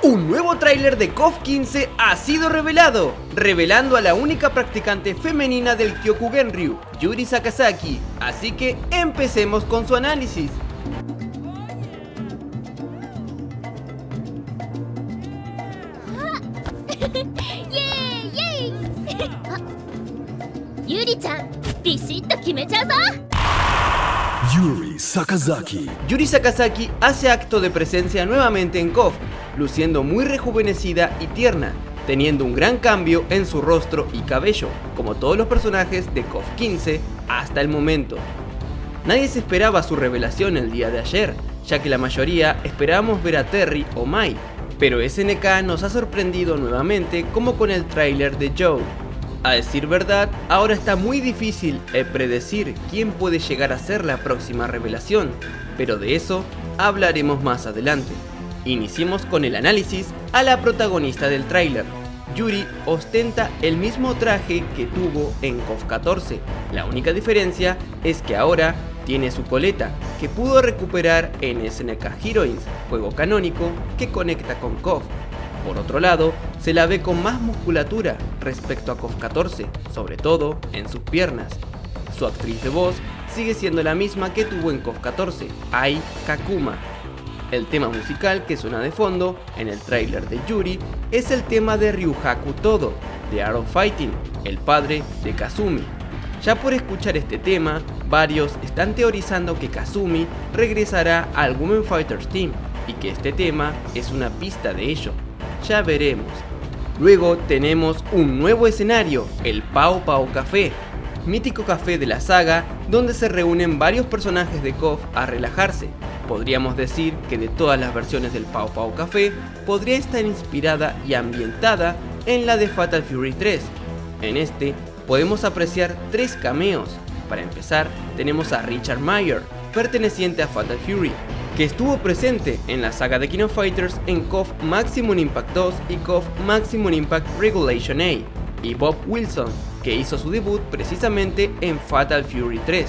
Un nuevo tráiler de KOF 15 ha sido revelado, revelando a la única practicante femenina del Kyokugenryu, Yuri Sakazaki, así que empecemos con su análisis. Yuri-chan, ビシッと決めちゃうぞ。 Yuri Sakazaki. Yuri Sakazaki hace acto de presencia nuevamente en KOF, luciendo muy rejuvenecida y tierna, teniendo un gran cambio en su rostro y cabello, como todos los personajes de KOF 15 hasta el momento. Nadie se esperaba su revelación el día de ayer, ya que la mayoría esperábamos ver a Terry o Mai, pero SNK nos ha sorprendido nuevamente como con el tráiler de Joe. A decir verdad, ahora está muy difícil predecir quién puede llegar a ser la próxima revelación, pero de eso hablaremos más adelante. Iniciemos con el análisis a la protagonista del tráiler. Yuri ostenta el mismo traje que tuvo en KOF 14, la única diferencia es que ahora tiene su coleta, que pudo recuperar en SNK Heroines, juego canónico que conecta con KOF. Por otro lado, se la ve con más musculatura respecto a KOF 14, sobre todo en sus piernas. Su actriz de voz sigue siendo la misma que tuvo en KOF 14, Ai Kakuma. El tema musical que suena de fondo en el tráiler de Yuri es el tema de Ryuhaku Todo, de Art of Fighting, el padre de Kazumi. Ya por escuchar este tema, varios están teorizando que Kazumi regresará al Women Fighters Team y que este tema es una pista de ello. Ya veremos. Luego tenemos un nuevo escenario, el Pao Pao Café, mítico café de la saga donde se reúnen varios personajes de KOF a relajarse. Podríamos decir que de todas las versiones del Pao Pao Café podría estar inspirada y ambientada en la de Fatal Fury 3. En este podemos apreciar 3 cameos. Para empezar tenemos a Richard Meyer, perteneciente a Fatal Fury, que estuvo presente en la saga de King of Fighters en KOF Maximum Impact 2 y KOF Maximum Impact Regulation A, y Bob Wilson, que hizo su debut precisamente en Fatal Fury 3.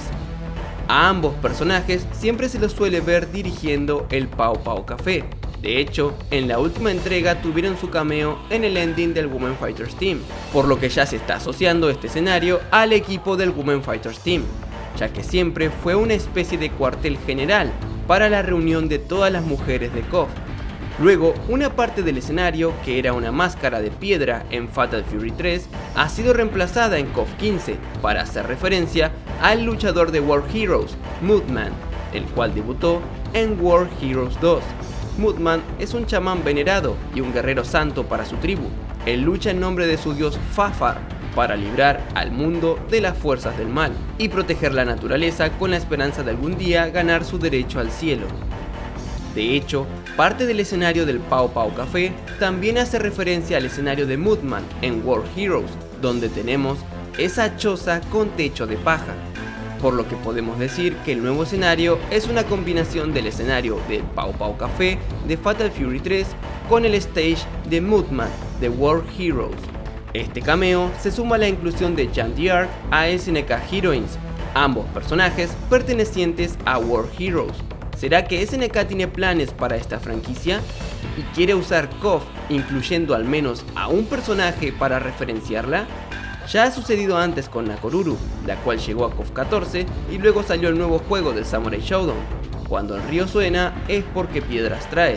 A ambos personajes siempre se los suele ver dirigiendo el Pao Pao Café. De hecho, en la última entrega tuvieron su cameo en el ending del Women Fighters Team, por lo que ya se está asociando este escenario al equipo del Women Fighters Team, ya que siempre fue una especie de cuartel general para la reunión de todas las mujeres de KOF. Luego, una parte del escenario, que era una máscara de piedra en Fatal Fury 3, ha sido reemplazada en KOF 15 para hacer referencia al luchador de War Heroes, Moodman, el cual debutó en War Heroes 2. Moodman es un chamán venerado y un guerrero santo para su tribu. Él lucha en nombre de su dios Fafar para librar al mundo de las fuerzas del mal y proteger la naturaleza con la esperanza de algún día ganar su derecho al cielo. De hecho, parte del escenario del Pao Pao Café también hace referencia al escenario de Moodman en War Heroes, donde tenemos esa choza con techo de paja, por lo que podemos decir que el nuevo escenario es una combinación del escenario del Pao Pao Café de Fatal Fury 3 con el stage de Moodman de War Heroes. Este cameo se suma a la inclusión de Jeanne d'Arc a SNK Heroines, ambos personajes pertenecientes a War Heroes. ¿Será que SNK tiene planes para esta franquicia? ¿Y quiere usar KOF incluyendo al menos a un personaje para referenciarla? Ya ha sucedido antes con Nakoruru, la cual llegó a KOF 14 y luego salió el nuevo juego de Samurai Shodown. Cuando el río suena es porque piedras trae.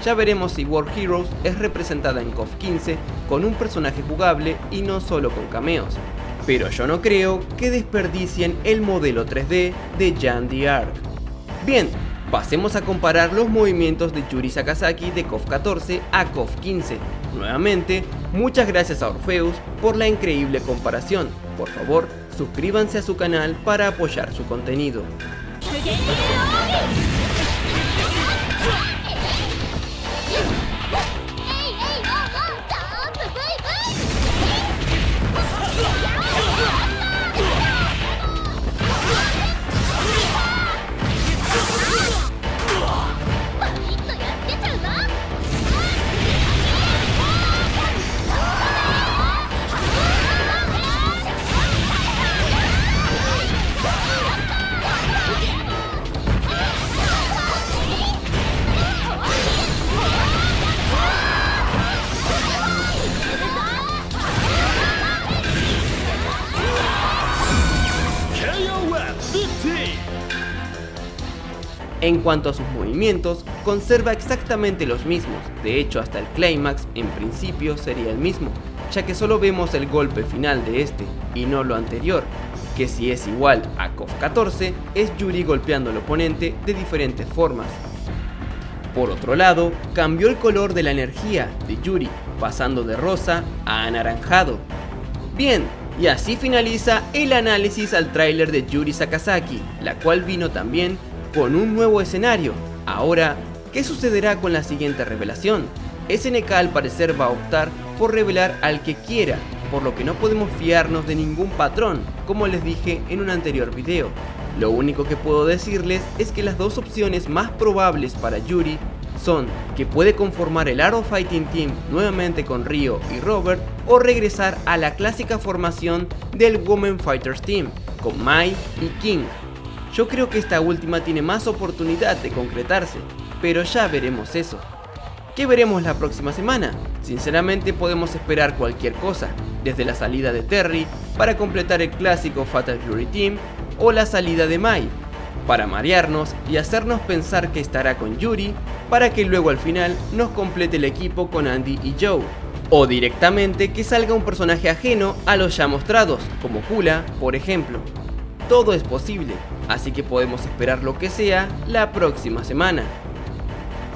Ya veremos si War Heroes es representada en KOF 15 con un personaje jugable y no solo con cameos. Pero yo no creo que desperdicien el modelo 3D de Jeanne d'Arc. Bien, pasemos a comparar los movimientos de Yuri Sakazaki de KOF 14 a KOF 15. Nuevamente, muchas gracias a Orpheus por la increíble comparación. Por favor, suscríbanse a su canal para apoyar su contenido. En cuanto a sus movimientos, conserva exactamente los mismos, de hecho hasta el clímax en principio sería el mismo, ya que solo vemos el golpe final de este y no lo anterior, que si es igual a KOF 14 es Yuri golpeando al oponente de diferentes formas. Por otro lado, cambió el color de la energía de Yuri, pasando de rosa a anaranjado. Bien, y así finaliza el análisis al tráiler de Yuri Sakazaki, la cual vino también con un nuevo escenario. Ahora, ¿qué sucederá con la siguiente revelación? SNK al parecer va a optar por revelar al que quiera, por lo que no podemos fiarnos de ningún patrón, como les dije en un anterior video. Lo único que puedo decirles es que las dos opciones más probables para Yuri son que puede conformar el Arrow Fighting Team nuevamente con Ryo y Robert, o regresar a la clásica formación del Women Fighters Team con Mai y King. Yo creo que esta última tiene más oportunidad de concretarse, pero ya veremos eso. ¿Qué veremos la próxima semana? Sinceramente podemos esperar cualquier cosa, desde la salida de Terry para completar el clásico Fatal Fury Team, o la salida de Mai, para marearnos y hacernos pensar que estará con Yuri, para que luego al final nos complete el equipo con Andy y Joe, o directamente que salga un personaje ajeno a los ya mostrados, como Kula, por ejemplo. Todo es posible, así que podemos esperar lo que sea la próxima semana.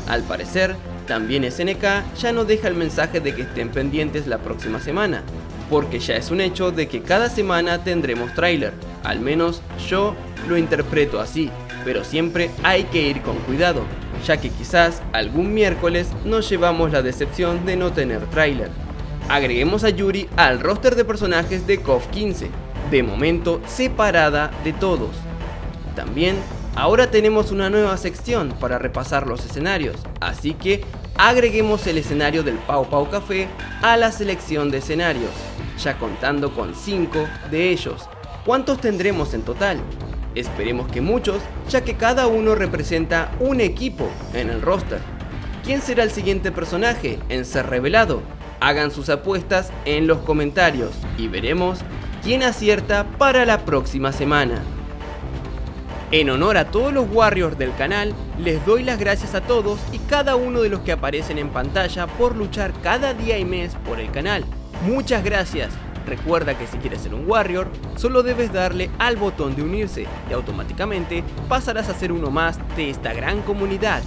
Al parecer, también SNK ya no deja el mensaje de que estén pendientes la próxima semana, porque ya es un hecho de que cada semana tendremos tráiler, al menos yo lo interpreto así, pero siempre hay que ir con cuidado, ya que quizás algún miércoles nos llevamos la decepción de no tener tráiler. Agreguemos a Yuri al roster de personajes de KOF 15, de momento separada de todos. También ahora tenemos una nueva sección para repasar los escenarios, así que agreguemos el escenario del Pau Pau Café a la selección de escenarios, ya contando con 5 de ellos. ¿Cuántos tendremos en total? Esperemos que muchos, ya que cada uno representa un equipo en el roster. ¿Quién será el siguiente personaje en ser revelado? Hagan sus apuestas en los comentarios y veremos quién acierta para la próxima semana. En honor a todos los Warriors del canal, les doy las gracias a todos y cada uno de los que aparecen en pantalla por luchar cada día y mes por el canal. Muchas gracias. Recuerda que si quieres ser un Warrior, solo debes darle al botón de unirse y automáticamente pasarás a ser uno más de esta gran comunidad.